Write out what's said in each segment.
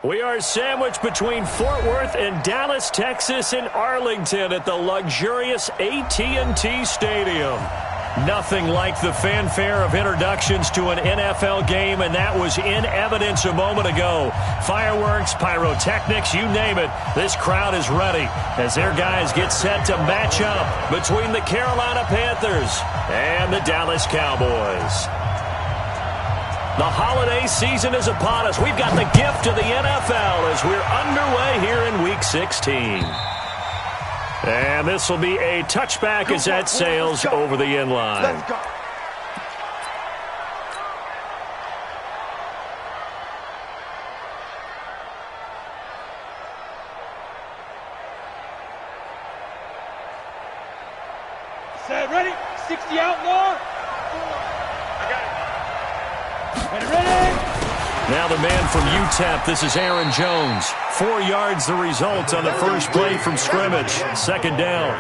We are sandwiched between Fort Worth and Dallas, Texas, and Arlington at the luxurious AT&T Stadium. Nothing like the fanfare of introductions to an NFL game, and that was in evidence a moment ago. Fireworks, pyrotechnics, you name it. This crowd is ready as their guys get set to match up between the Carolina Panthers and the Dallas Cowboys. The holiday season is upon us. We've got the gift of the NFL as we're underway here in Week 16. And this will be a touchback as that sails over the end line. Let's go. Set, ready? 60 out, more. Ready? Now the man from UTEP, this is Aaron Jones. 4 yards the result on the first play from scrimmage. Second down.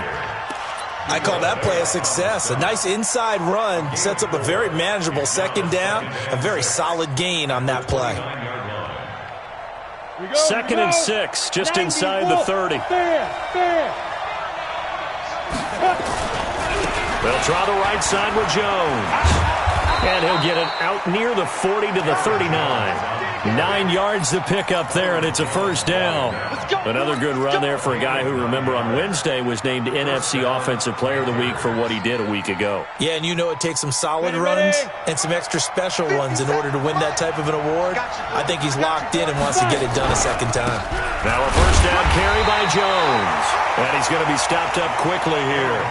I call that play a success. A nice inside run sets up a very manageable second down. A very solid gain on that play. Second and 6, just inside the 30. They'll try the right side with Jones. And he'll get it out near the 40 to the 39. 9 yards to pick up there, and it's a first down. Another good run there for a guy who, remember, on Wednesday was named NFC Offensive Player of the Week for what he did a week ago. Yeah, and you know it takes some solid runs and some extra special ones in order to win that type of an award. I think he's locked in and wants to get it done a second time. Now a first down carry by Jones. And he's going to be stopped up quickly here.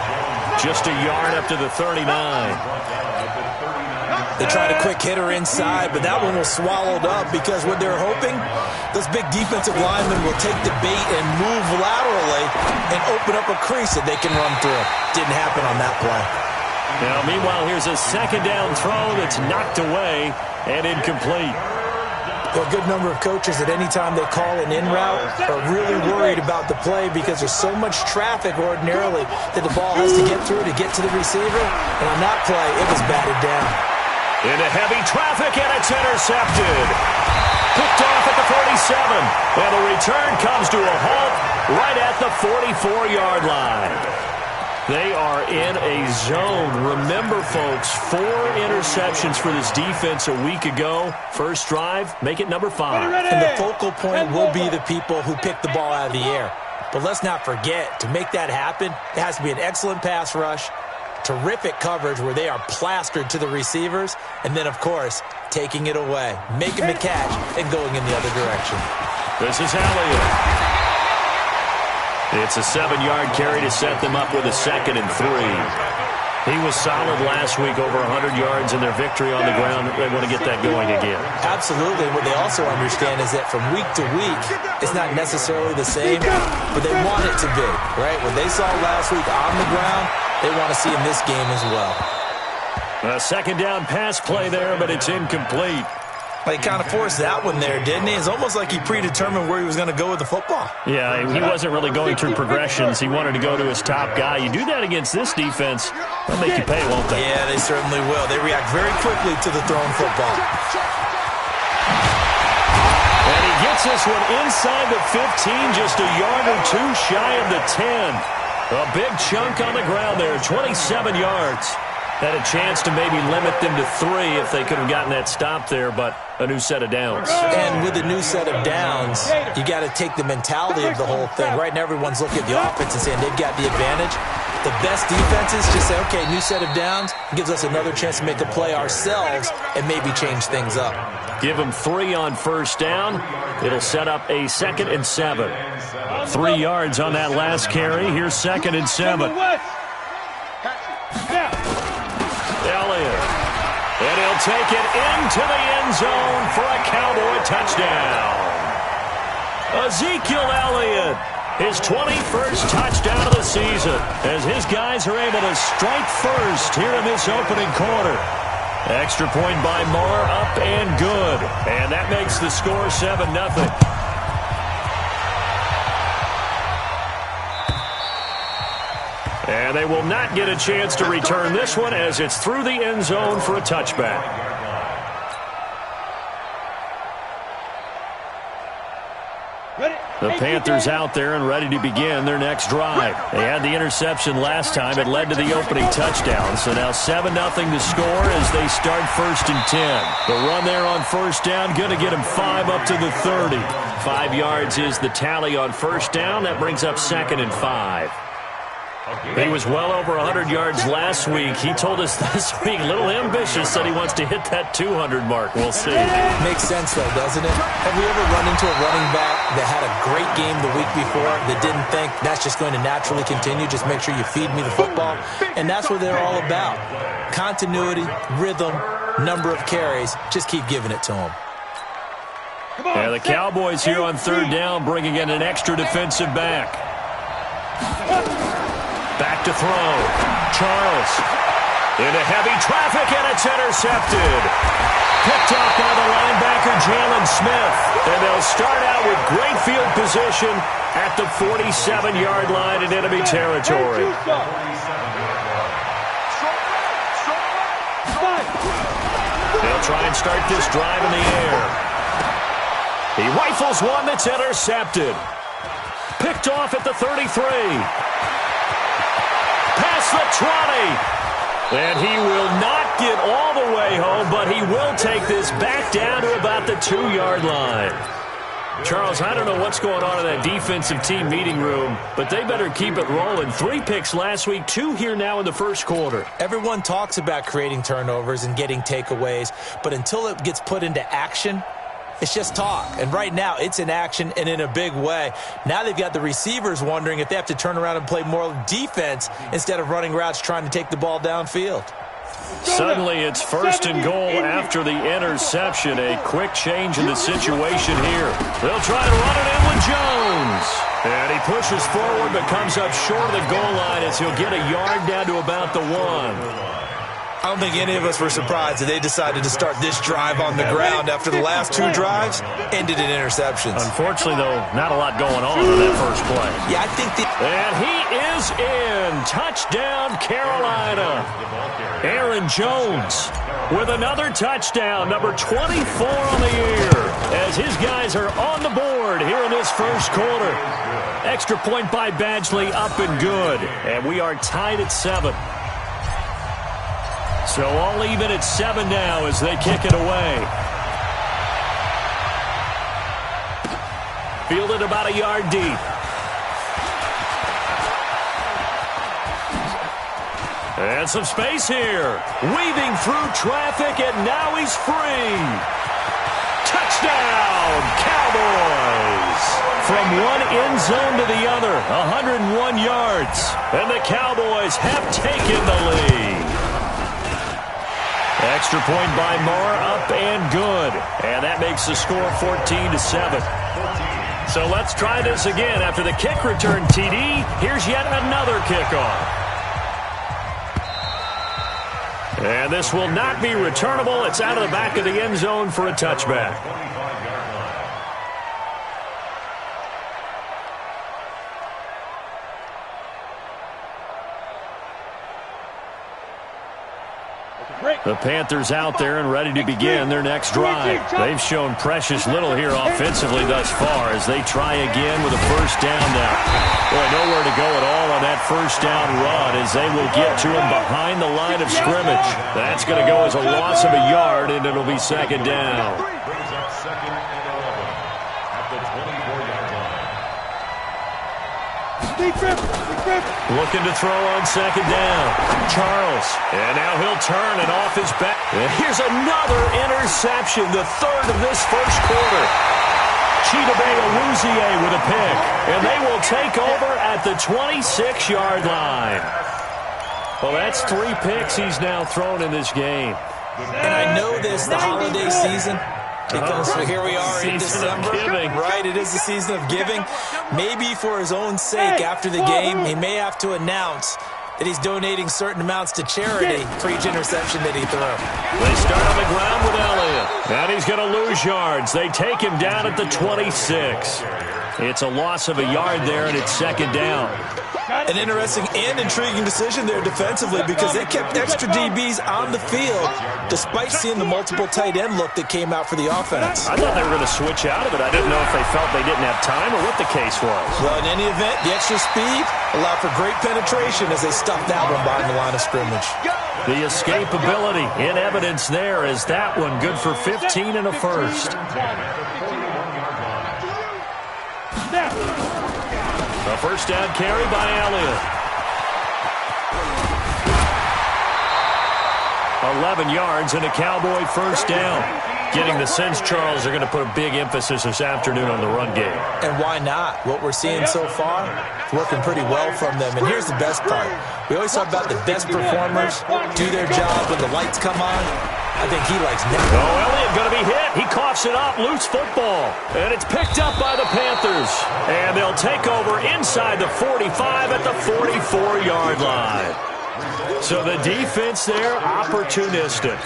Just a yard up to the 39. They tried a quick hitter inside, but that one was swallowed up because what they're hoping, those big defensive linemen will take the bait and move laterally and open up a crease that they can run through. Didn't happen on that play. Now, meanwhile, here's a second down throw that's knocked away and incomplete. A good number of coaches at any time they call an in route are really worried about the play because there's so much traffic ordinarily that the ball has to get through to get to the receiver. And on that play, it was batted down. Into heavy traffic, and it's intercepted. Picked off at the 47. And the return comes to a halt right at the 44-yard line. They are in a zone. Remember, folks, 4 interceptions for this defense a week ago. First drive, make it number 5. And the focal point will be the people who pick the ball out of the air. But let's not forget, to make that happen, it has to be an excellent pass rush, terrific coverage where they are plastered to the receivers, and then, of course, taking it away, making the catch, and going in the other direction. This is Elliott. It's a 7-yard carry to set them up with a second and 3. He was solid last week, over 100 yards in their victory on the ground. They want to get that going again. Absolutely. What they also understand is that from week to week, it's not necessarily the same, but they want it to be, right? What they saw last week on the ground, they want to see in this game as well. A second down pass play there, but it's incomplete. He kind of forced that one there, didn't he? It's almost like he predetermined where he was going to go with the football. Yeah, he wasn't really going through progressions. He wanted to go to his top guy. You do that against this defense, they'll make you pay, won't they? Yeah, they certainly will. They react very quickly to the thrown football. And he gets this one inside the 15, just a yard or 2 shy of the 10. A big chunk on the ground there, 27 yards. Had a chance to maybe limit them to 3 if they could have gotten that stop there, but a new set of downs. And with a new set of downs, you got to take the mentality of the whole thing. Right now, everyone's looking at the offense and saying they've got the advantage. The best defenses just say, okay, new set of downs, gives us another chance to make a play ourselves and maybe change things up. Give them 3 on first down. It'll set up a 2nd and 7. 3 yards on that last carry. Here's 2nd and 7. Elliott. And he'll take it into the end zone for a Cowboy touchdown. Ezekiel Elliott, his 21st touchdown of the season, as his guys are able to strike first here in this opening quarter. Extra point by Moore, up and good. And that makes the score 7-0. And they will not get a chance to return this one as it's through the end zone for a touchback. The Panthers out there and ready to begin their next drive. They had the interception last time. It led to the opening touchdown. So now 7-0 to score as they start 1st and 10. The run there on 1st down, going to get him 5 up to the 30. 5 yards is the tally on 1st down. That brings up 2nd and 5. He was well over 100 yards last week. He told us this week, a little ambitious, said he wants to hit that 200 mark. We'll see. Makes sense, though, doesn't it? Have we ever run into a running back that had a great game the week before that didn't think that's just going to naturally continue? Just make sure you feed me the football. And that's what they're all about. Continuity, rhythm, number of carries. Just keep giving it to them. Yeah, the Cowboys here on 3rd down bringing in an extra defensive back. Back to throw. Charles. Into heavy traffic, and it's intercepted. Picked off by the linebacker, Jalen Smith. And they'll start out with great field position at the 47-yard line in enemy territory. They'll try and start this drive in the air. He rifles one that's intercepted. Picked off at the 33. Past the 20. And he will not get all the way home, but he will take this back down to about the 2-yard line. Charles, I don't know what's going on in that defensive team meeting room, but they better keep it rolling. 3 picks last week, 2 here now in the first quarter. Everyone talks about creating turnovers and getting takeaways, but until it gets put into action, it's just talk. And right now, it's in action and in a big way. Now they've got the receivers wondering if they have to turn around and play more defense instead of running routes trying to take the ball downfield. Suddenly, it's 1st and goal after the interception. A quick change in the situation here. They'll try to run it in with Jones. And he pushes forward but comes up short of the goal line as he'll get a yard down to about the 1. I don't think any of us were surprised that they decided to start this drive on the ground after the last 2 drives ended in interceptions. Unfortunately, though, not a lot going on in that first play. Yeah, I think And he is in. Touchdown, Carolina. Aaron Jones with another touchdown, number 24 on the year, as his guys are on the board here in this first quarter. Extra point by Badgley, up and good. And we are tied at 7. So all even at 7 now as they kick it away. Fielded about a yard deep. And some space here. Weaving through traffic, and now he's free. Touchdown, Cowboys. From one end zone to the other, 101 yards. And the Cowboys have taken the lead. Extra point by Moore, up and good. And that makes the score 14-7. So let's try this again. After the kick return TD, here's yet another kickoff. And this will not be returnable. It's out of the back of the end zone for a touchback. The Panthers out there and ready to begin their next drive. They've shown precious little here offensively thus far as they try again with a 1st down now. Boy, nowhere to go at all on that 1st down run as they will get to him behind the line of scrimmage. That's going to go as a loss of a yard, and it'll be 2nd down. Looking to throw on 2nd down. Charles. And now he'll turn and off his back. And here's another interception, the 3rd of this first quarter. Chidobe with a pick. And they will take over at the 26-yard line. Well, that's 3 picks he's now thrown in this game. And I know this, the holiday season, because here we are in December, right? It is the season of giving. Maybe for his own sake, after the game, he may have to announce that he's donating certain amounts to charity for each interception that he threw. They start on the ground with Elliott. And he's going to lose yards. They take him down at the 26. It's a loss of a yard there, and it's second down. An interesting and intriguing decision there defensively because they kept extra DBs on the field despite seeing the multiple tight end look that came out for the offense. I thought they were going to switch out of it. I didn't know if they felt they didn't have time or what the case was. Well, in any event, the extra speed allowed for great penetration as they stuffed that one behind the line of scrimmage. The escapability in evidence there is that one good for 15 and a first. A first down carry by Elliott. 11 yards and a Cowboy first down. Getting the sense, Charles, they're going to put a big emphasis this afternoon on the run game. And why not? What we're seeing so far, working pretty well from them. And here's the best part. We always talk about the best performers do their job when the lights come on. I think he likes that. Oh, Elliott going to be hit. He coughs it up. Loose football. And it's picked up by the Panthers. And they'll take over inside the 45 at the 44-yard line. So the defense there, opportunistic.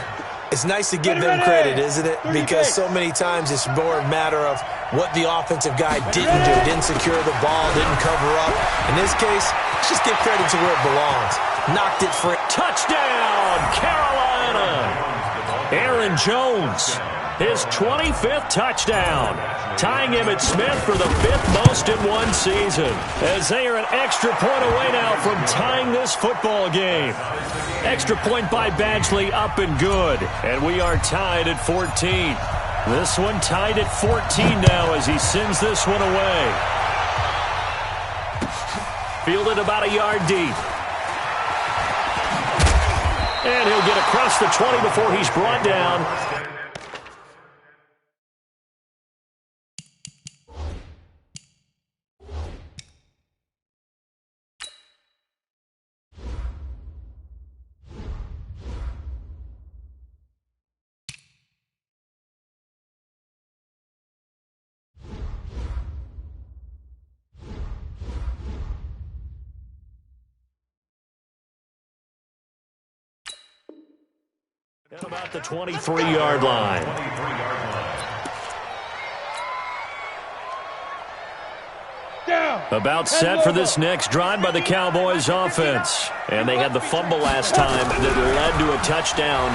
It's nice to give them credit, isn't it? Because so many times it's more a matter of what the offensive guy didn't do. Didn't secure the ball, didn't cover up. In this case, let's just give credit to where it belongs. Knocked it for touchdown, Carolina. Aaron Jones, his 25th touchdown, tying Emmitt Smith for the 5th most in one season, as they are an extra point away now from tying this football game. Extra point by Badgley, up and good, and we are tied at 14. This one tied at 14 now as he sends this one away. Fielded about a yard deep. And he'll get across the 20 before he's brought down. At about the 23-yard line. About set for this next drive by the Cowboys offense. And they had the fumble last time that led to a touchdown.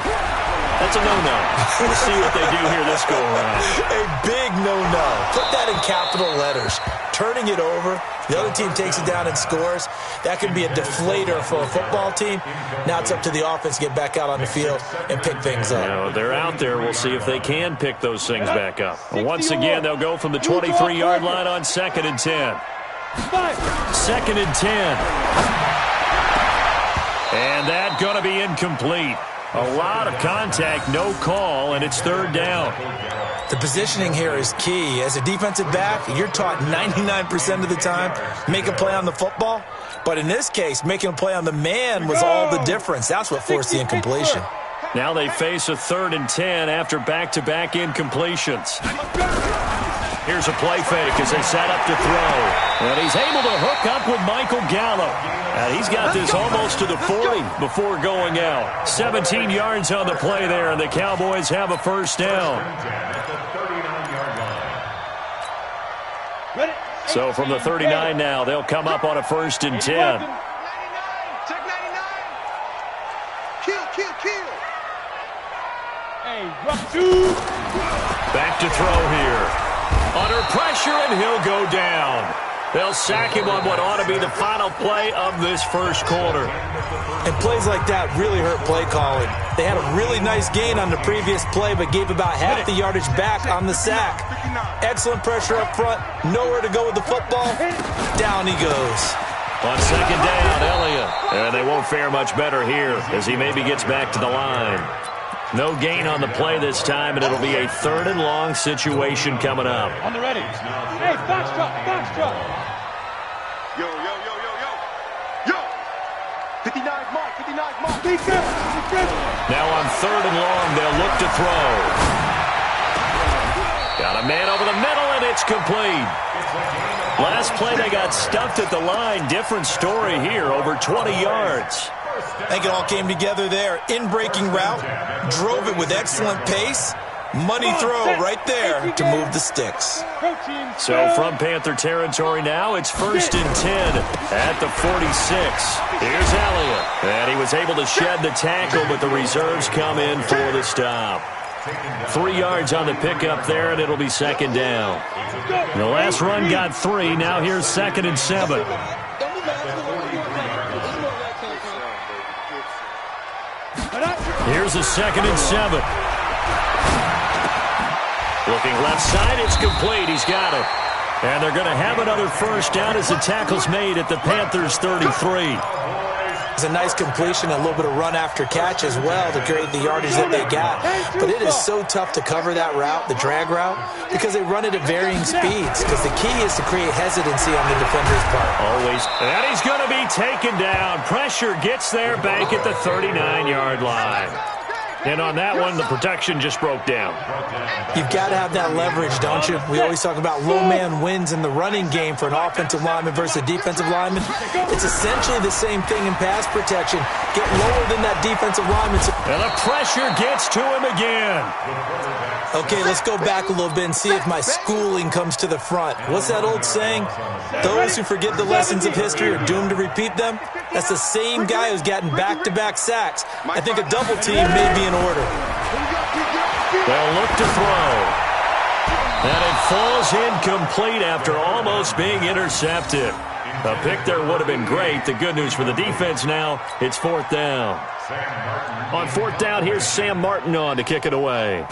That's a no-no. We'll see what they do here this go-around. A big no-no. Put that in capital letters. Turning it over, the other team takes it down and scores. That could be a deflator for a football team. Now it's up to the offense to get back out on the field and pick things up. Now, they're out there. We'll see if they can pick those things back up. Once again, they'll go from the 23-yard line on 2nd and 10. 2nd and 10. And that going to be incomplete. A lot of contact, no call, and it's 3rd down. The positioning here is key. As a defensive back, you're taught 99% of the time, make a play on the football. But in this case, making a play on the man was all the difference. That's what forced the incompletion. Now they face a 3rd and 10 after back-to-back incompletions. Here's a play fake as they set up to throw. And he's able to hook up with Michael Gallup. And he's got this almost to the 40 before going out. 17 yards on the play there, and the Cowboys have a first down. So from the 39 now, they'll come up on a 1st and 10. Back to throw here. Under pressure, and he'll go down. They'll sack him on what ought to be the final play of this first quarter. And plays like that really hurt play calling. They had a really nice gain on the previous play, but gave about half the yardage back on the sack. Excellent pressure up front. Nowhere to go with the football. Down he goes. On 2nd down, Elliott. And they won't fare much better here as he maybe gets back to the line. No gain on the play this time, and it'll be a 3rd and long situation coming up. On the ready. Hey, foxtrot. Yo. 59 mark. Now on 3rd and long, they'll look to throw. Got a man over the middle, and it's complete. Last play, they got stuffed at the line. Different story here, over 20 yards. I think it all came together there. In-breaking route, drove it with excellent pace, Money throw right there to move the sticks. So from Panther territory now, it's 1st and 10 at the 46. Here's Elliott. And he was able to shed the tackle, but the reserves come in for the stop. 3 yards on the pickup there, and it'll be 2nd down. The last run got 3. Now here's 2nd and 7. Here's a 2nd and 7. Looking left side, it's complete. He's got it. And they're going to have another first down as the tackle's made at the Panthers' 33. It's a nice completion, a little bit of run after catch as well to create the yardage that they got. But it is so tough to cover that route, the drag route, because they run it at varying speeds. Because the key is to create hesitancy on the defender's part. Always. And he's going to be taken down. Pressure gets there back at the 39-yard line. And on that one, the protection just broke down. You've got to have that leverage, don't you? We always talk about low man wins in the running game for an offensive lineman versus a defensive lineman. It's essentially the same thing in pass protection. Get lower than that defensive lineman. And the pressure gets to him again. Okay, let's go back a little bit and see if my schooling comes to the front. What's that old saying? Those who forget the lessons of history are doomed to repeat them. That's the same guy who's gotten back-to-back sacks. I think a double team may be in order. They'll look to throw. And it falls incomplete after almost being intercepted. A pick there would have been great. The good news for the defense now, it's 4th down. On 4th down, here's Sam Martin on to kick it away.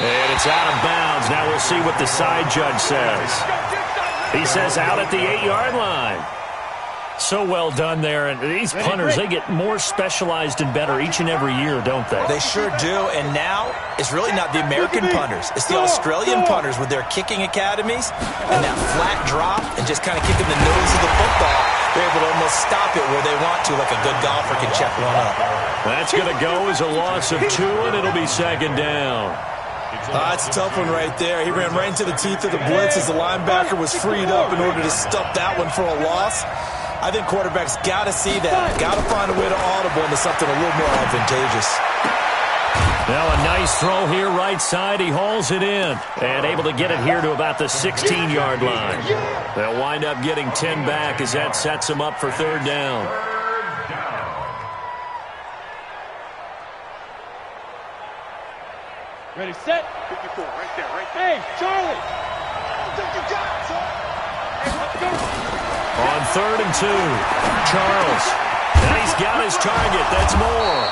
And it's out of bounds. Now we'll see what the side judge says. He says out at the 8-yard line. So well done there. And these punters, they get more specialized and better each and every year, don't they? They sure do. And now it's really not the American punters. It's the Australian punters with their kicking academies and that flat drop and just kind of kicking the nose of the football. They're able to almost stop it where they want to, like a good golfer can check one up. That's going to go as a loss of 2, and it'll be 2nd down. That's a tough one right there. He ran right into the teeth of the blitz as the linebacker was freed up in order to stop that one for a loss. I think quarterbacks got to see that. Got to find a way to audible into something a little more advantageous. Now a nice throw here right side. He hauls it in and able to get it here to about the 16-yard line. They'll wind up getting 10 back as that sets them up for 3rd down. Ready, set. 54, right there, right there. Hey, Charlie. I think you got it, son. Hey, let's go. On 3rd and 2, Charles. And he's got his target. That's Moore.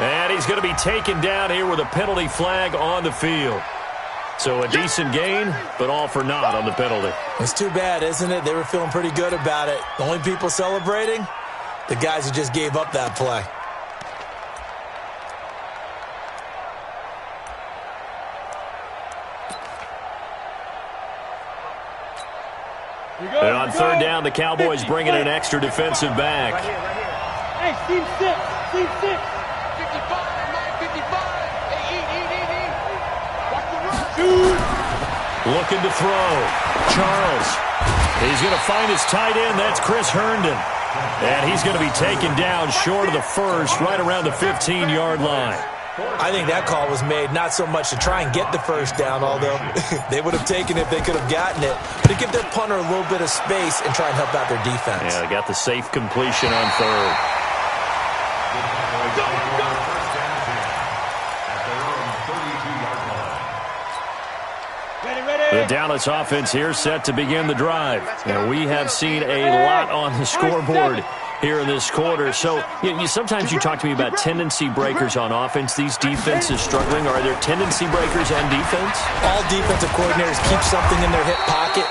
And he's going to be taken down here with a penalty flag on the field. So a decent gain, but all for naught on the penalty. It's too bad, isn't it? They were feeling pretty good about it. The only people celebrating, the guys who just gave up that play. And on 3rd down, the Cowboys bringing an extra defensive back. Right here. Hey, team 6. Team 6. 55, 55. Hey, eat. Watch the run. Looking to throw. Charles. He's going to find his tight end. That's Chris Herndon. And he's going to be taken down short of the first, right around the 15-yard line. I think that call was made not so much to try and get the first down, although they would have taken it if they could have gotten it, but to give their punter a little bit of space and try and help out their defense. Yeah, they got the safe completion on 3rd. The Dallas offense here set to begin the drive. And we have seen a lot on the scoreboard here in this quarter. So sometimes you talk to me about tendency breakers on offense. These defenses struggling. Are there tendency breakers on defense? All defensive coordinators keep something in their hip pocket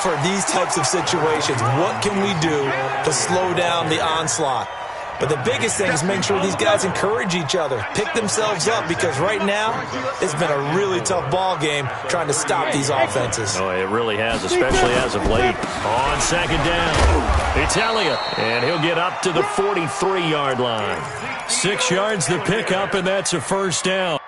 for these types of situations. What can we do to slow down the onslaught? But the biggest thing is making sure these guys encourage each other, pick themselves up, because right now it's been a really tough ball game trying to stop these offenses. Oh, it really has, especially as of late. On 2nd down, it's Elliott, and he'll get up to the 43-yard line. 6 yards the pickup, and that's a first down.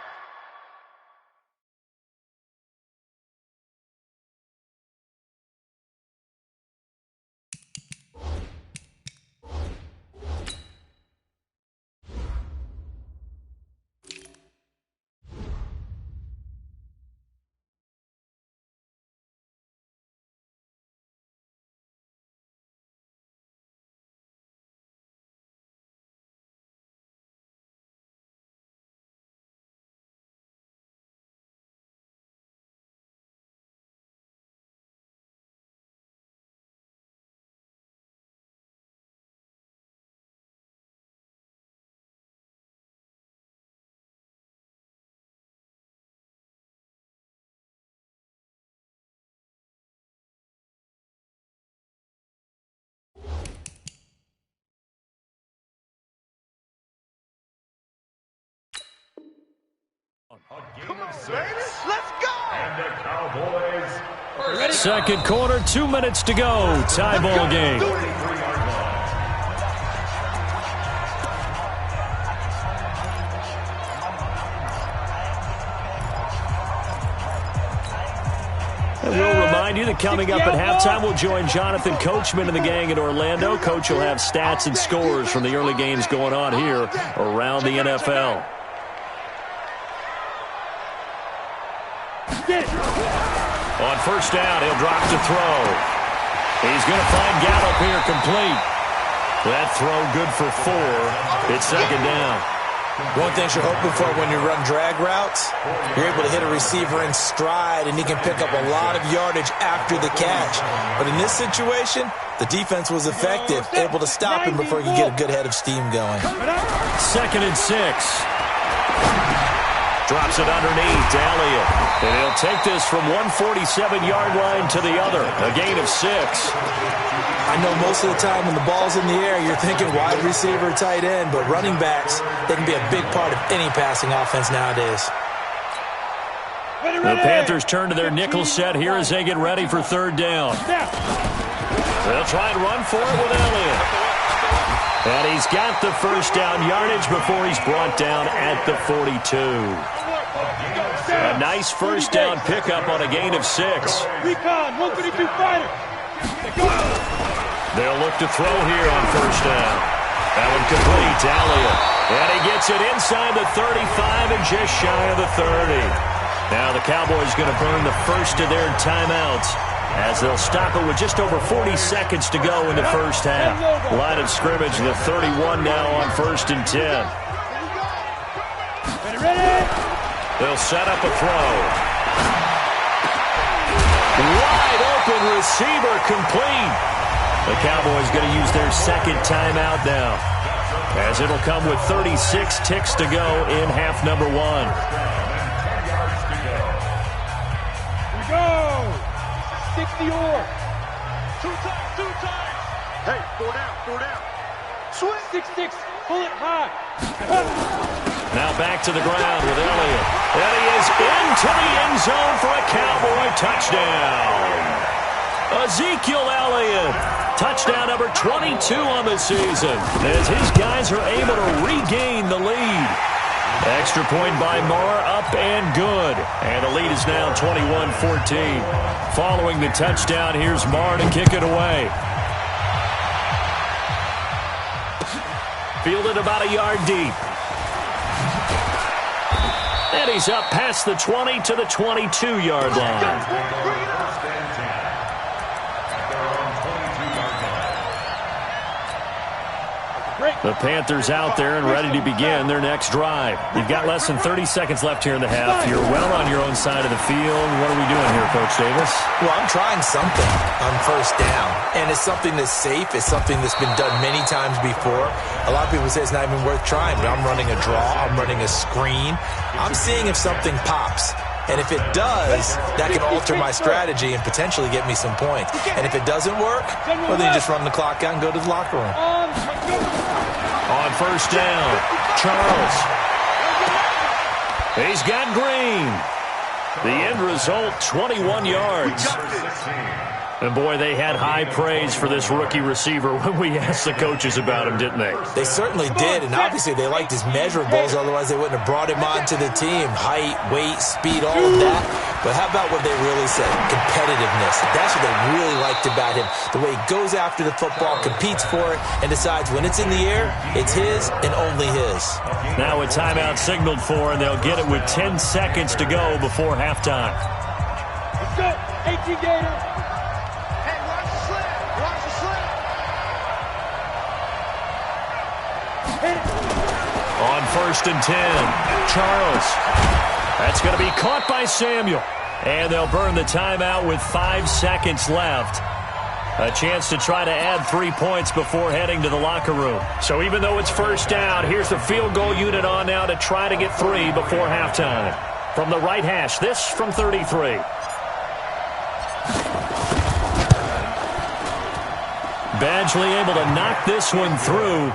Come on, baby. Let's go. And the Cowboys. Second quarter, 2 minutes to go. Tie ball game. And we'll remind you that coming up at halftime, we'll join Jonathan Coachman and the gang in Orlando. Coach will have stats and scores from the early games going on here around the NFL. On first down, he'll drop to throw. He's going to find Gallup here complete. That throw good for 4. It's second down. One thing you're hoping for when you run drag routes, you're able to hit a receiver in stride, and he can pick up a lot of yardage after the catch. But in this situation, the defense was effective, able to stop him before he could get a good head of steam going. 2nd and 6. Drops it underneath to Elliott. And he'll take this from 147-yard line to the other. A gain of 6. I know most of the time when the ball's in the air, you're thinking wide receiver, tight end, but running backs, they can be a big part of any passing offense nowadays. The Panthers turn to their nickel set here as they get ready for third down. They'll try and run for it with Elliott. And he's got the first down yardage before he's brought down at the 42. A nice first down pickup on a gain of 6. Recon, 132 fighter. They'll look to throw here on first down. That one complete to Elliott. And he gets it inside the 35 and just shy of the 30. Now the Cowboys going to burn the first of their timeouts as they'll stop it with just over 40 seconds to go in the first half. Line of scrimmage, the 31 now on 1st and 10. They'll set up a throw. Wide open receiver complete. The Cowboys going to use their second timeout now, as it'll come with 36 ticks to go in half number 1. Here we go. 60 or. 2 times. Hey, 4 down. Swing. 6-6. Pull it high. Now back to the ground with Elliott. And he is into the end zone for a Cowboy touchdown. Ezekiel Elliott, touchdown number 22 on the season, as his guys are able to regain the lead. Extra point by Moore, up and good. And the lead is now 21-14. Following the touchdown, here's Moore to kick it away. Fielded about a yard deep. And he's up past the 20 to the 22-yard line. The Panthers out there and ready to begin their next drive. You've got less than 30 seconds left here in the half. You're well on your own side of the field. What are we doing here, Coach Davis? Well, I'm trying something on first down, and it's something that's safe. It's something that's been done many times before. A lot of people say it's not even worth trying, but I'm running a draw. I'm running a screen. I'm seeing if something pops. And if it does, that can alter my strategy and potentially get me some points. And if it doesn't work, well, then you just run the clock out and go to the locker room. On first down, Charles. He's got Green. The end result, 21 yards. And, boy, they had high praise for this rookie receiver when we asked the coaches about him, didn't they? They certainly did, and obviously they liked his measurables. Otherwise, they wouldn't have brought him onto the team. Height, weight, speed, all of that. But how about what they really said? Competitiveness. That's what they really liked about him. The way he goes after the football, competes for it, and decides when it's in the air, it's his and only his. Now a timeout signaled for, and they'll get it with 10 seconds to go before halftime. Let's go. 18 Gator. On first and 10, Charles. That's going to be caught by Samuel. And they'll burn the timeout with 5 seconds left. A chance to try to add 3 points before heading to the locker room. So even though it's first down, here's the field goal unit on now to try to get 3 before halftime. From the right hash, this from 33. Badgley able to knock this one through.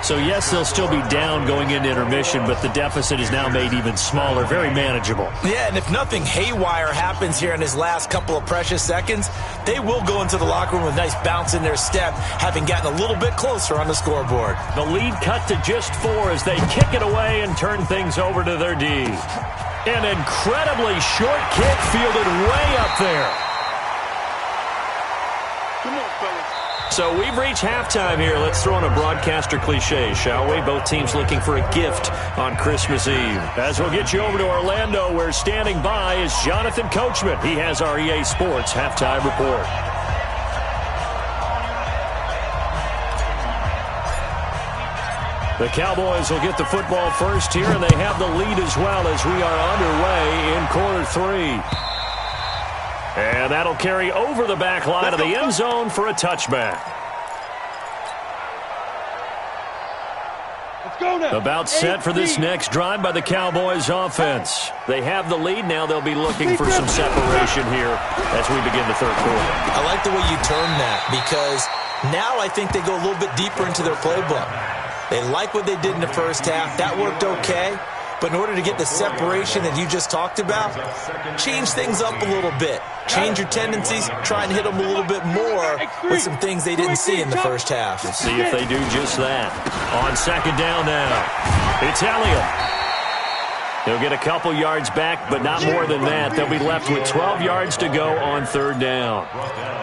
So, yes, they'll still be down going into intermission, but the deficit is now made even smaller, very manageable. Yeah, and if nothing haywire happens here in his last couple of precious seconds, they will go into the locker room with a nice bounce in their step, having gotten a little bit closer on the scoreboard. The lead cut to just 4 as they kick it away and turn things over to their D. An incredibly short kick fielded way up there. Come on, fellas. So we've reached halftime here. Let's throw in a broadcaster cliche, shall we? Both teams looking for a gift on Christmas Eve. As we'll get you over to Orlando, where standing by is Jonathan Coachman. He has our EA Sports halftime report. The Cowboys will get the football first here, and they have the lead as well as we are underway in quarter 3. And that'll carry over the back line of the end zone for a touchback. Let's go now. About set for this next drive by the Cowboys offense. They have the lead. Now they'll be looking for some separation here as we begin the third quarter. I like the way you term that, because now I think they go a little bit deeper into their playbook. They like what they did in the first half. That worked okay. But in order to get the separation that you just talked about, change things up a little bit. Change your tendencies. Try and hit them a little bit more with some things they didn't see in the first half. Let's see if they do just that. On second down now, it's Elliott. He'll get a couple yards back, but not more than that. They'll be left with 12 yards to go on third down.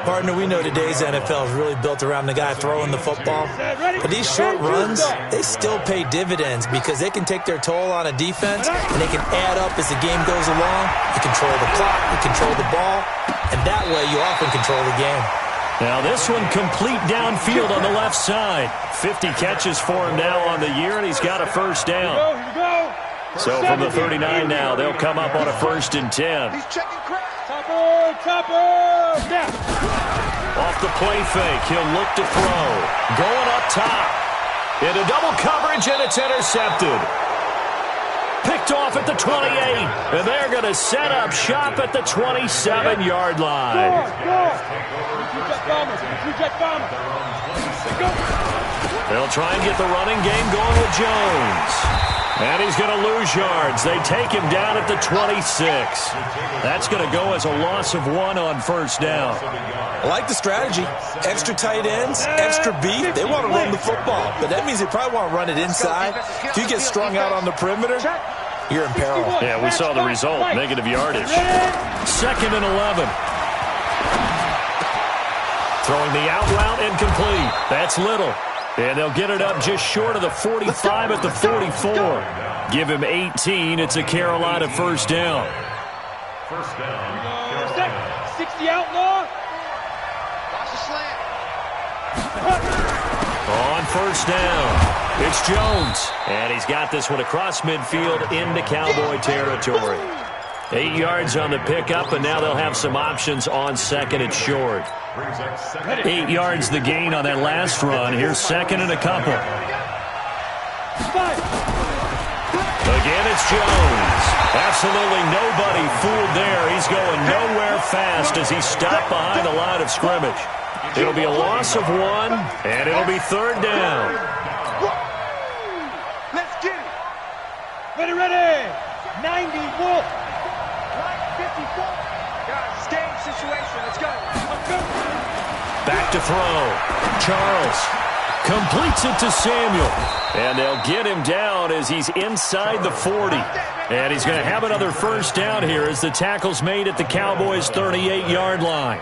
Partner, we know today's NFL is really built around the guy throwing the football. But these short runs, they still pay dividends because they can take their toll on a defense, and they can add up as the game goes along. You control the clock, you control the ball, and that way you often control the game. Now this one complete downfield on the left side. 50 catches for him now on the year, and he's got a first down. Here we go. So from the 39 now, they'll come up on a 1st and 10. He's checking crack. Topper. Yeah. Off the play fake, he'll look to throw. Going up top. Into double coverage, and it's intercepted. Picked off at the 28, and they're going to set up shop at the 27-yard line. They'll try and get the running game going with Jones. And he's going to lose yards. They take him down at the 26. That's going to go as a loss of 1 on first down. I like the strategy. Extra tight ends, extra beef. They want to run the football, but that means they probably want to run it inside. If you get strung out on the perimeter, you're in peril. Yeah, we saw the result, negative yardage. 2nd and 11. Throwing the out route incomplete. That's Little. And they'll get it up just short of the 45 at the 44. Give him 18. It's a Carolina first down. First down. 60 outlaw. Watch the slant. On first down, it's Jones. And he's got this one across midfield into Cowboy territory. 8 yards on the pickup, and now they'll have some options on 2nd and short. 8 yards the gain on that last run. Here's 2nd and a couple. Again, it's Jones. Absolutely nobody fooled there. He's going nowhere fast as he stopped behind the line of scrimmage. It'll be a loss of 1, and it'll be 3rd down. Let's get it. Ready. 90 Wolf. 54. Guys, game situation. Let's go. Back to throw. Charles completes it to Samuel. And they'll get him down as he's inside the 40. And he's going to have another first down here as the tackle's made at the Cowboys' 38-yard line.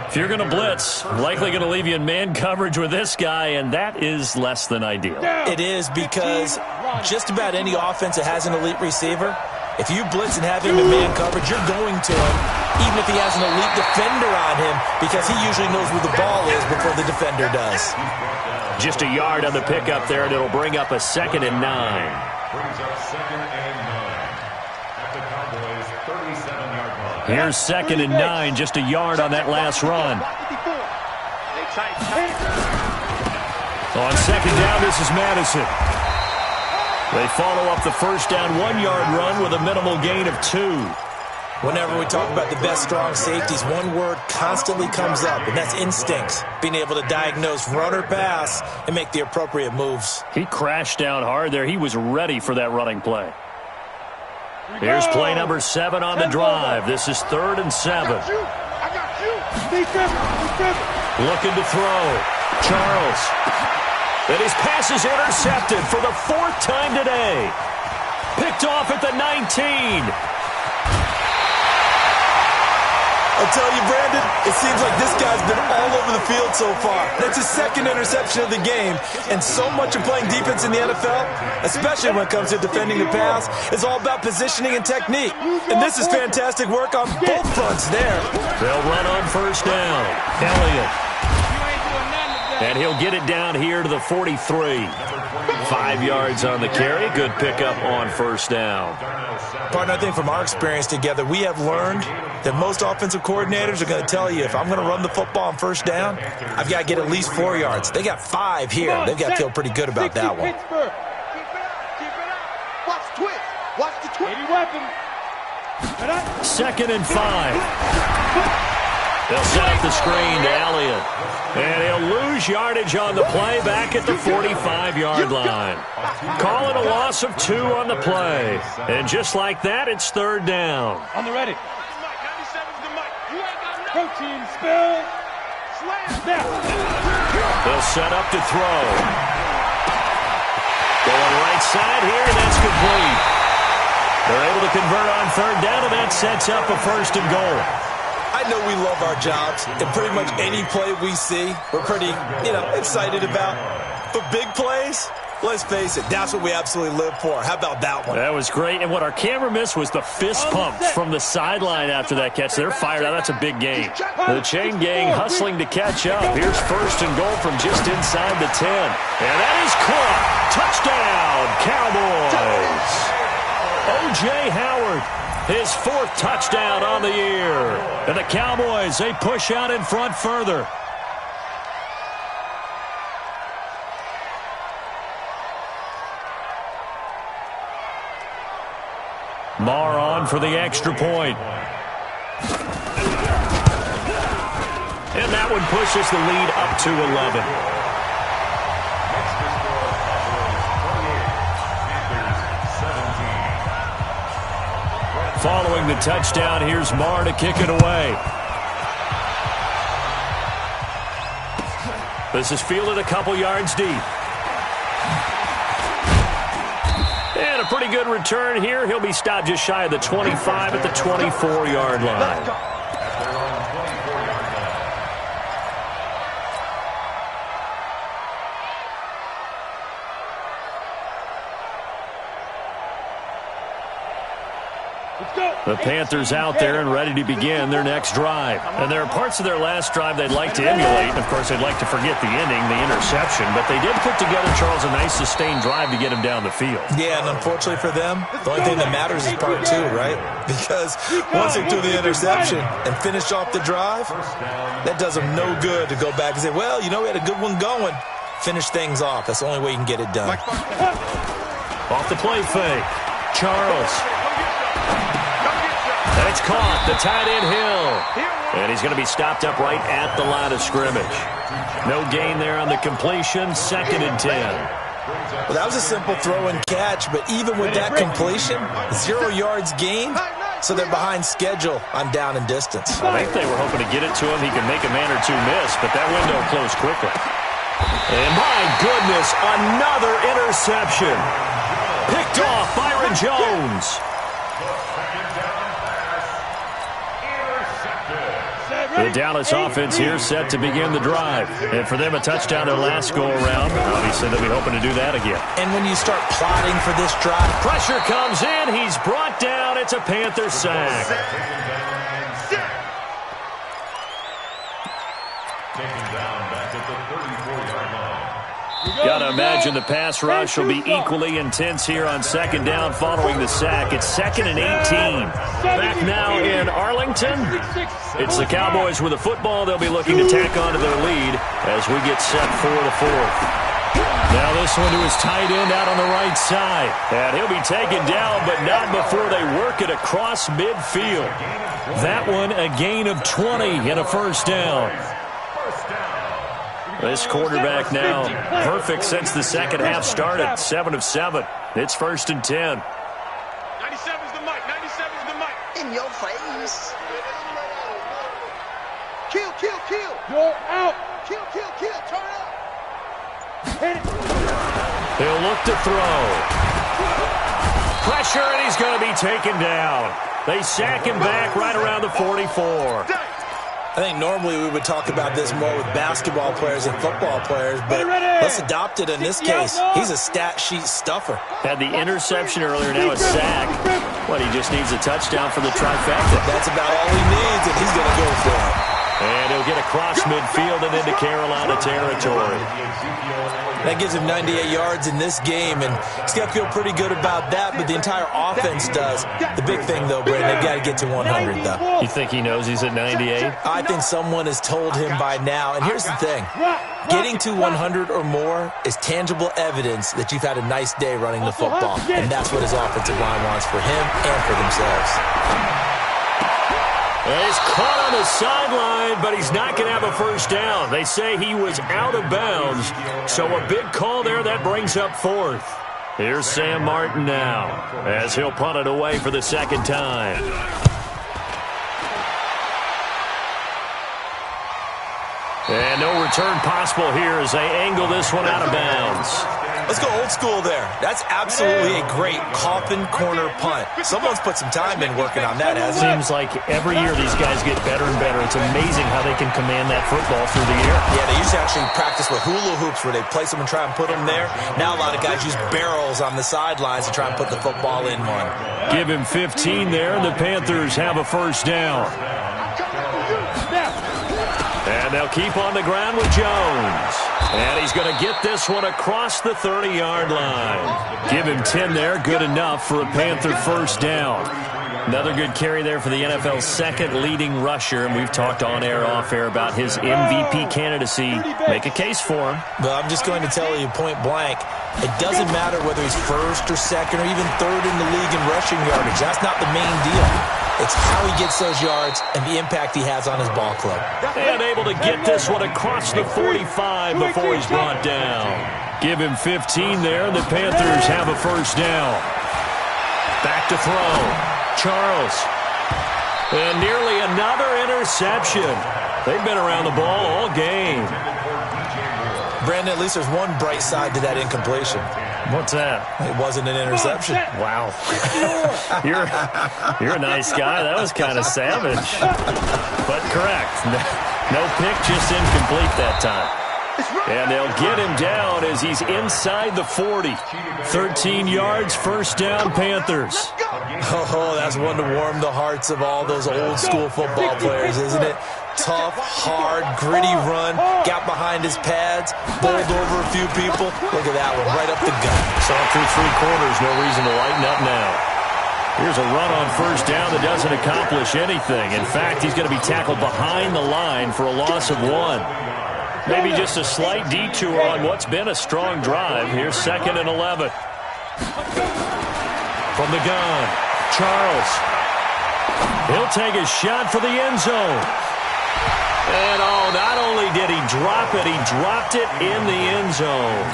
If you're going to blitz, likely going to leave you in man coverage with this guy, and that is less than ideal. It is, because just about any offense that has an elite receiver, if you blitz and have him in man coverage, you're going to him, even if he has an elite defender on him, because he usually knows where the ball is before the defender does. Just a yard on the pickup there, and it'll bring up a 2nd and 9. Brings up 2nd and 9 at the Cowboys' 37-yard line. Here's 2nd and 9, just a yard on that last run. On 2nd down, this is Madison. They follow up the first down 1-yard run with a minimal gain of 2. Whenever we talk about the best strong safeties, one word constantly comes up, and that's instincts. Being able to diagnose run or pass and make the appropriate moves. He crashed down hard there. He was ready for that running play. Here's play number 7 on the drive. This is 3rd and 7. I got you. Looking to throw. Charles. And his pass is intercepted for the 4th time today. Picked off at the 19. I'll tell you, Brandon, it seems like this guy's been all over the field so far. That's his 2nd interception of the game. And so much of playing defense in the NFL, especially when it comes to defending the pass, is all about positioning and technique. And this is fantastic work on both fronts there. They'll run on 1st down. Elliott. And he'll get it down here to the 43. 5 yards on the carry. Good pickup on 1st down. Partner, I think from our experience together, we have learned that most offensive coordinators are going to tell you, if I'm going to run the football on 1st down, I've got to get at least 4 yards. They got 5 here. They've got to feel pretty good about that one. Keep it up. Watch the twist. Watch the twist. 2nd and 5. They'll set up the screen to Elliott. And he'll lose yardage on the play back at the 45-yard line. Call it a loss of 2 on the play. And just like that, it's 3rd down. On the ready. 97's the mic. You ain't got no protein spill. Slam snap. They'll set up to throw. Going right side here, and that's complete. They're able to convert on 3rd down, and that sets up a 1st and goal. I know we love our jobs, and pretty much any play we see, we're pretty, excited about. But big plays, let's face it, that's what we absolutely live for. How about that one? That was great, and what our camera missed was the fist pump from the sideline after that catch. They're fired out. That's a big gain. The chain gang hustling to catch up. Here's 1st and goal from just inside the 10. And that is caught. Touchdown, Cowboys. O.J. Howard. His 4th touchdown on the year. And the Cowboys, they push out in front further. Marr on for the extra point. And that one pushes the lead up to 11. Following the touchdown, here's Marr to kick it away. This is fielded a couple yards deep. And a pretty good return here. He'll be stopped just shy of the 25 at the 24-yard line. The Panthers out there and ready to begin their next drive. And there are parts of their last drive they'd like to emulate. And, of course, they'd like to forget the ending, the interception. But they did put together, Charles, a nice sustained drive to get him down the field. Yeah, and unfortunately for them, the only thing that matters is part 2, right? Because once they do the interception and finish off the drive, that does them no good to go back and say, well, we had a good one going. Finish things off. That's the only way you can get it done. Off the play fake. Charles. And it's caught, the tight end Hill. And he's going to be stopped up right at the line of scrimmage. No gain there on the completion, 2nd and 10. Well, that was a simple throw and catch, but even with that completion, 0 yards gained, so they're behind schedule on down and distance. I think they were hoping to get it to him. He could make a man or two miss, but that window closed quickly. And my goodness, another interception. Picked off Byron Jones. The Dallas offense here set to begin the drive. And for them, a touchdown their last go-around. Obviously, they'll be hoping to do that again. And when you start plotting for this drive, pressure comes in. He's brought down. It's a Panther sack. Taken down back at the 34-yard line. Got to imagine the pass rush will be equally intense here on 2nd down following the sack. It's 2nd and 18. Back now in Arlington. It's the Cowboys with the football. They'll be looking to tack onto their lead as we get set for the 4th. Now this one to his tight end out on the right side. And he'll be taken down, but not before they work it across midfield. That one a gain of 20 and a first down. This quarterback now perfect since the second half started. 7 of 7. It's 1st and 10. 97's the mic. 97's the mic. In your face. Kill, kill, kill. You're out. Kill, kill, kill. Turn up. Hit it. He'll look to throw. Pressure, and he's going to be taken down. They sack him back right around the 44. I think normally we would talk about this more with basketball players and football players, but let's adopt it in this case. He's a stat sheet stuffer. Had the interception earlier, now a sack. But he just needs a touchdown for the trifecta. That's about all he needs, and he's going to go for it. And he'll get across midfield and into Carolina territory. That gives him 98 yards in this game, and he's got to feel pretty good about that, but the entire offense does. The big thing, though, Brandon, they've got to get to 100, though. You think he knows he's at 98? I think someone has told him by now, and here's the thing. Getting to 100 or more is tangible evidence that you've had a nice day running the football, and that's what his offensive line wants for him and for themselves. He's caught on the sideline, but he's not going to have a first down. They say he was out of bounds, so a big call there that brings up 4th. Here's Sam Martin now, as he'll punt it away for the second time. And no return possible here as they angle this one out of bounds. Let's go old school there. That's absolutely a great coffin corner punt. Someone's put some time in working on that, hasn't it? Seems like every year these guys get better and better. It's amazing how they can command that football through the air. Yeah, they used to actually practice with hula hoops where they place them and try and put them there. Now a lot of guys use barrels on the sidelines to try and put the football in one. Give him 15 there, and the Panthers have a first down. And they'll keep on the ground with Jones. And he's going to get this one across the 30-yard line. Give him 10 there, good enough for a Panther first down. Another good carry there for the NFL's second leading rusher, and we've talked on air, off air about his MVP candidacy. Make a case for him. Well, I'm just going to tell you point blank, it doesn't matter whether he's first or second or even third in the league in rushing yardage. That's not the main deal. It's how he gets those yards and the impact he has on his ball club. And able to get this one across the 45 before he's brought down. Give him 15 there, and the Panthers have a first down. Back to throw. Charles. And nearly another interception. They've been around the ball all game. Brandon, at least there's one bright side to that incompletion. What's that? It wasn't an interception. Wow. You're a nice guy. That was kind of savage. But correct. No pick, just incomplete that time. And they'll get him down as he's inside the 40. 13 yards, first down, Panthers. Oh, that's one to warm the hearts of all those old school football players, isn't it? Tough, hard, gritty run, got behind his pads, bowled over a few people. Look at that one, right up the gut. Saw through 3 quarters, no reason to lighten up now. Here's a run on first down that doesn't accomplish anything. In fact, he's going to be tackled behind the line for a loss of 1. Maybe just a slight detour on what's been a strong drive. Here's 2nd and 11. From the gun, Charles. He'll take a shot for the end zone. And, oh, not only did he drop it, he dropped it in the end zone.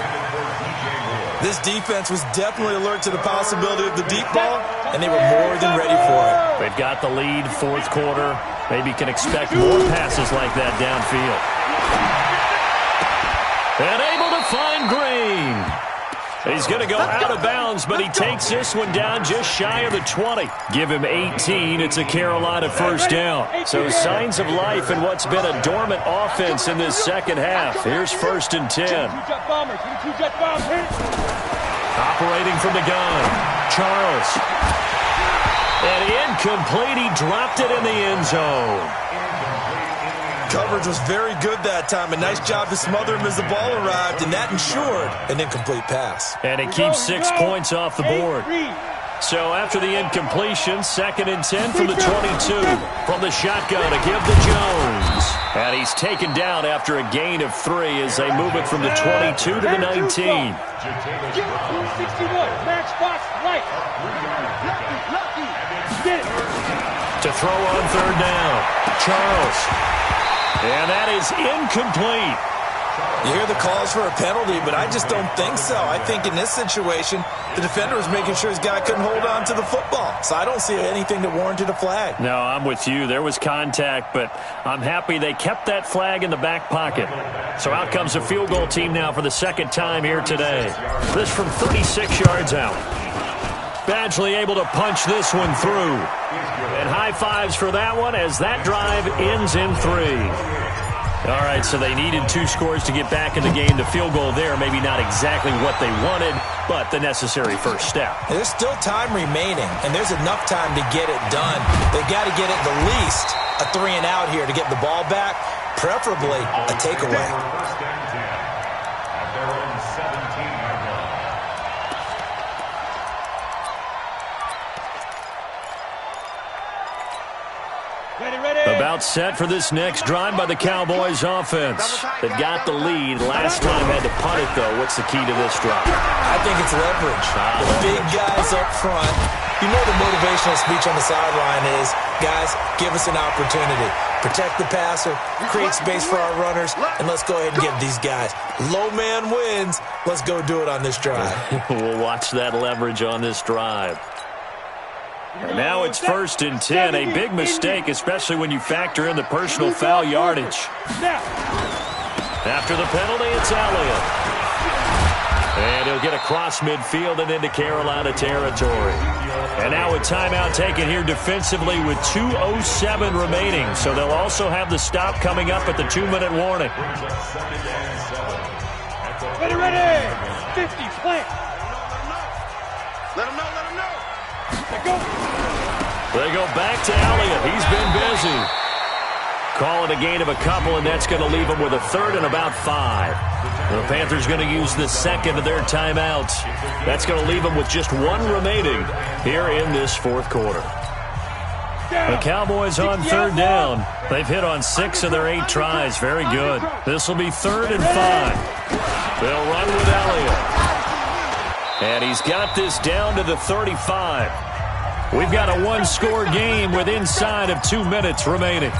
This defense was definitely alert to the possibility of the deep ball, and they were more than ready for it. They've got the lead, 4th quarter. Maybe can expect more passes like that downfield. And able to find Green. He's going to go out of bounds, but he takes this one down just shy of the 20. Give him 18. It's a Carolina first down. So signs of life in what's been a dormant offense in this second half. Here's 1st and 10. Operating from the gun, Charles. And incomplete. He dropped it in the end zone. Coverage was very good that time. A nice job to smother him as the ball arrived, and that ensured an incomplete pass. And it keeps 6 points off the board. So after the incompletion, 2nd and 10 from the 22. From the shotgun to give to Jones. And he's taken down after a gain of 3 as they move it from the 22 to the 19. 61, match box right. Get it. To throw on third down, Charles. And that is incomplete. You hear the calls for a penalty, but I just don't think so. I think in this situation, the defender was making sure his guy couldn't hold on to the football. So I don't see anything that warranted a flag. No, I'm with you. There was contact, but I'm happy they kept that flag in the back pocket. So out comes a field goal team now for the second time here today. This from 36 yards out. Badgley able to punch this one through. And high fives for that one as that drive ends in 3. All right, so they needed 2 scores to get back in the game. The field goal there, maybe not exactly what they wanted, but the necessary first step. There's still time remaining, and there's enough time to get it done. They've got to get at the least a 3 and out here to get the ball back, preferably a takeaway. About set for this next drive by the Cowboys offense. They've got the lead. Last time had to punt it, though. What's the key to this drive? I think it's leverage. The big guys up front. You know the motivational speech on the sideline is, guys, give us an opportunity. Protect the passer, create space for our runners, and let's go ahead and give these guys. Low man wins. Let's go do it on this drive. We'll watch that leverage on this drive. And now it's 1st and 10, a big mistake, especially when you factor in the personal foul yardage. After the penalty, it's Elliott. And he'll get across midfield and into Carolina territory. And now a timeout taken here defensively with 2:07 remaining. So they'll also have the stop coming up at the 2-minute warning. Ready. 50, plant. Let him know. They go back to Elliott. He's been busy. Call it a gain of a couple, and that's going to leave them with a 3rd and about 5. The Panthers going to use the second of their timeouts. That's going to leave them with just 1 remaining here in this 4th quarter. The Cowboys on 3rd down. They've hit on 6 of their 8 tries. Very good. This will be 3rd and 5. They'll run with Elliott. And he's got this down to the 35. We've got a 1-score game with inside of 2 minutes remaining.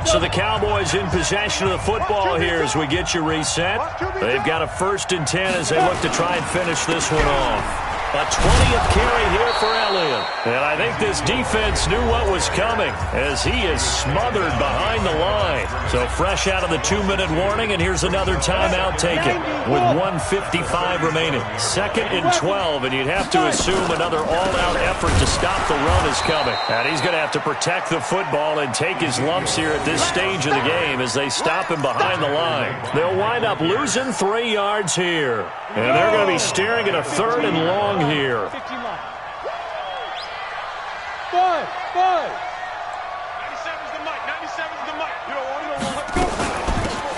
So the Cowboys in possession of the football here as we get you reset. They've got a 1st and 10 as they look to try and finish this one off. A 20th carry here for Elliott. And I think this defense knew what was coming as he is smothered behind the line. So fresh out of the 2-minute warning, and here's another timeout taken with 1:55 remaining. 2nd and 12, and you'd have to assume another all-out effort to stop the run is coming. And he's going to have to protect the football and take his lumps here at this stage of the game as they stop him behind the line. They'll wind up losing 3 yards here. And they're going to be staring at a 3rd and long here. 5. 97's the mic. 97's the mic. You don't want to go.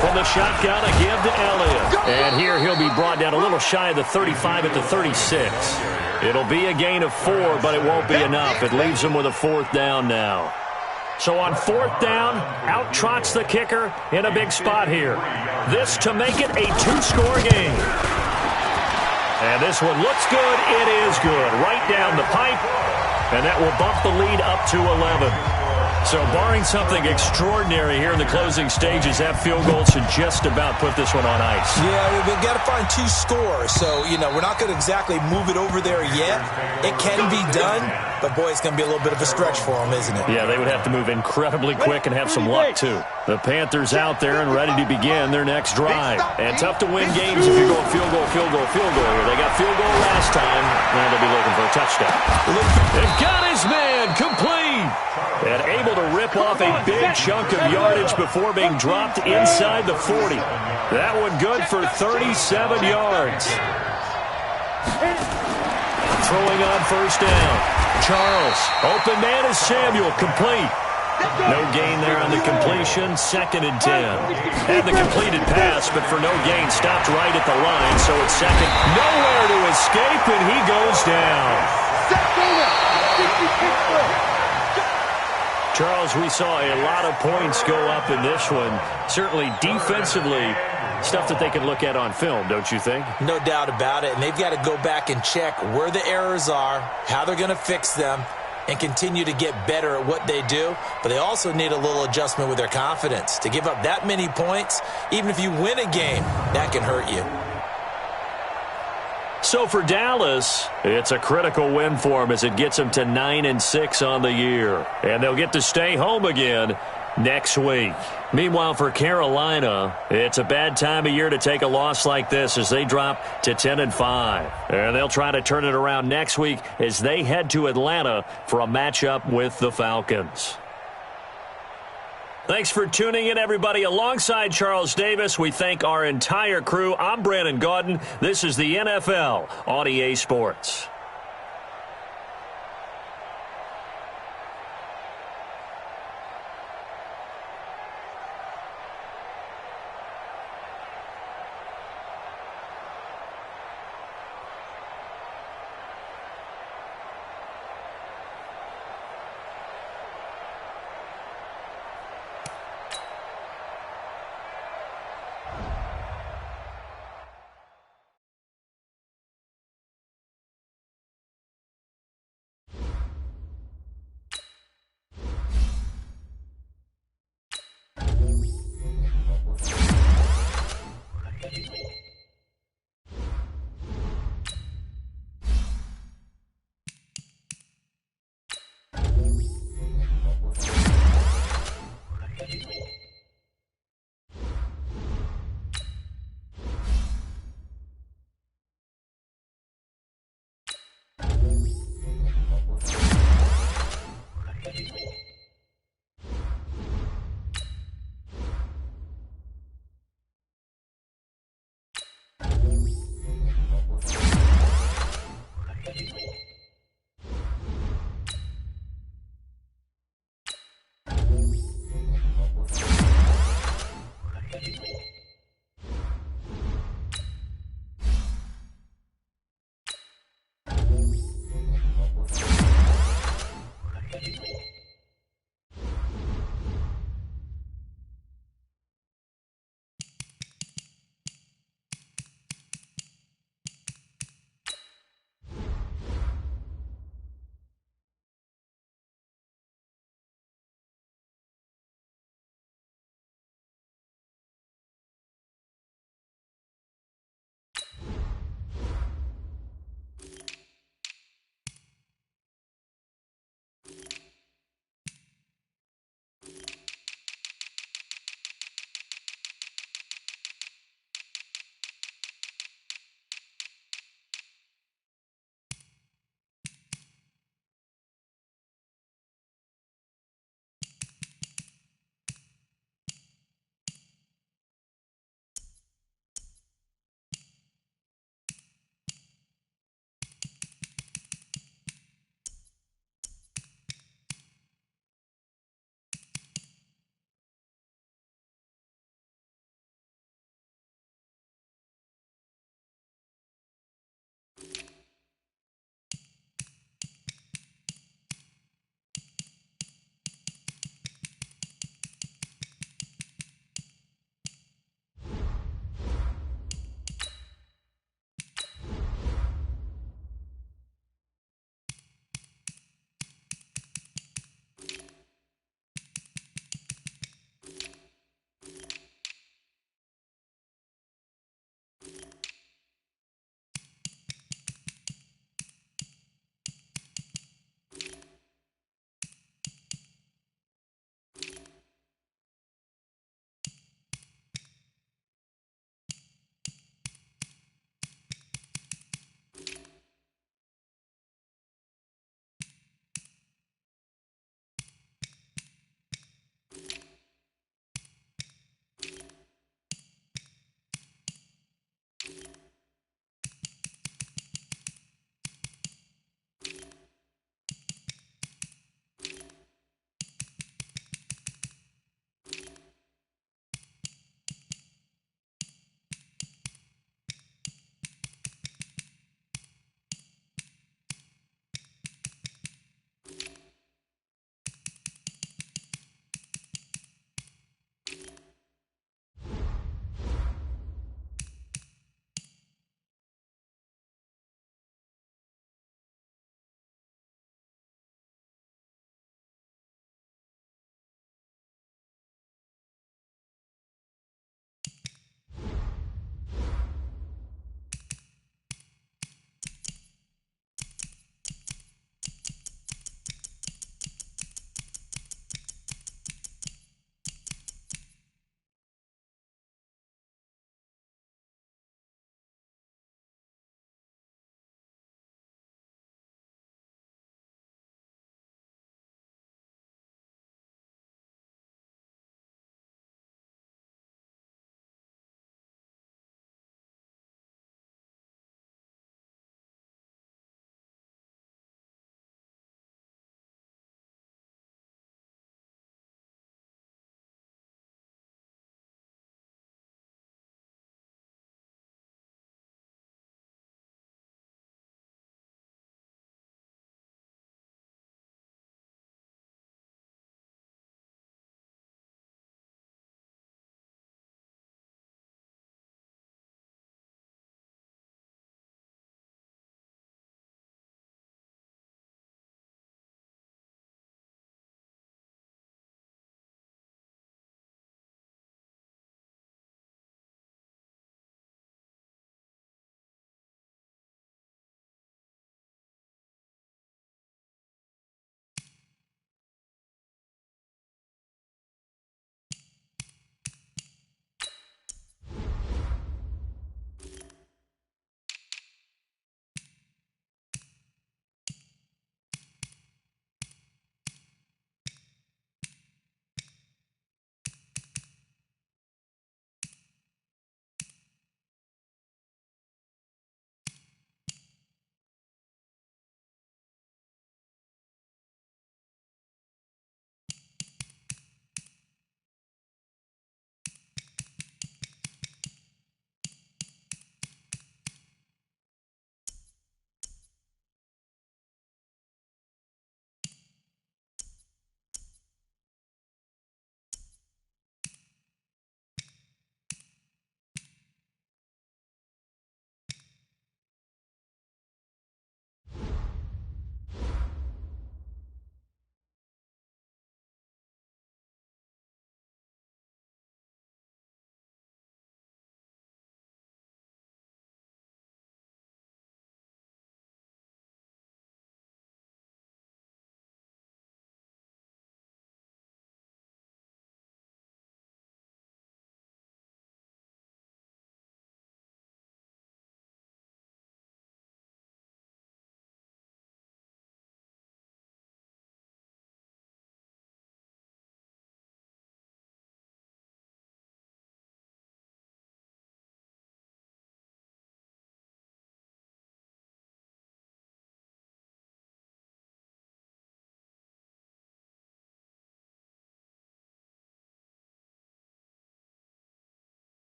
From the shotgun, a give to Elliott. And here he'll be brought down a little shy of the 35 at the 36. It'll be a gain of 4, but it won't be enough. It leaves him with a 4th down now. So on 4th down, out trots the kicker in a big spot here. This to make it a 2-score game. And this one looks good. It is good. Right down the pipe. And that will bump the lead up to 11. So barring something extraordinary here in the closing stages, that field goal should just about put this one on ice. Yeah, we've got to find 2 scores. So, we're not going to exactly move it over there yet. It can be done, but boy, it's going to be a little bit of a stretch for them, isn't it? Yeah, they would have to move incredibly quick and have some luck, too. The Panthers out there and ready to begin their next drive. And tough to win games if you're going field goal here. They got field goal last time. Now they'll be looking for a touchdown. They've got his man complete. And able to rip off a big chunk of yardage before being dropped inside the 40. That one good for 37 yards. Throwing on 1st down. Charles. Open man is Samuel. Complete. No gain there on the completion. 2nd and 10. Had the completed pass, but for no gain, stopped right at the line. So it's 2nd. Nowhere to escape, and he goes down. Charles, we saw a lot of points go up in this one. Certainly defensively, stuff that they can look at on film, don't you think? No doubt about it. And they've got to go back and check where the errors are, how they're going to fix them, and continue to get better at what they do. But they also need a little adjustment with their confidence. To give up that many points, even if you win a game, that can hurt you. So for Dallas, it's a critical win for them as it gets them to 9-6 on the year. And they'll get to stay home again next week. Meanwhile, for Carolina, it's a bad time of year to take a loss like this as they drop to 10-5. And they'll try to turn it around next week as they head to Atlanta for a matchup with the Falcons. Thanks for tuning in, everybody. Alongside Charles Davis, we thank our entire crew. I'm Brandon Gaudin. This is the NFL on EA Sports.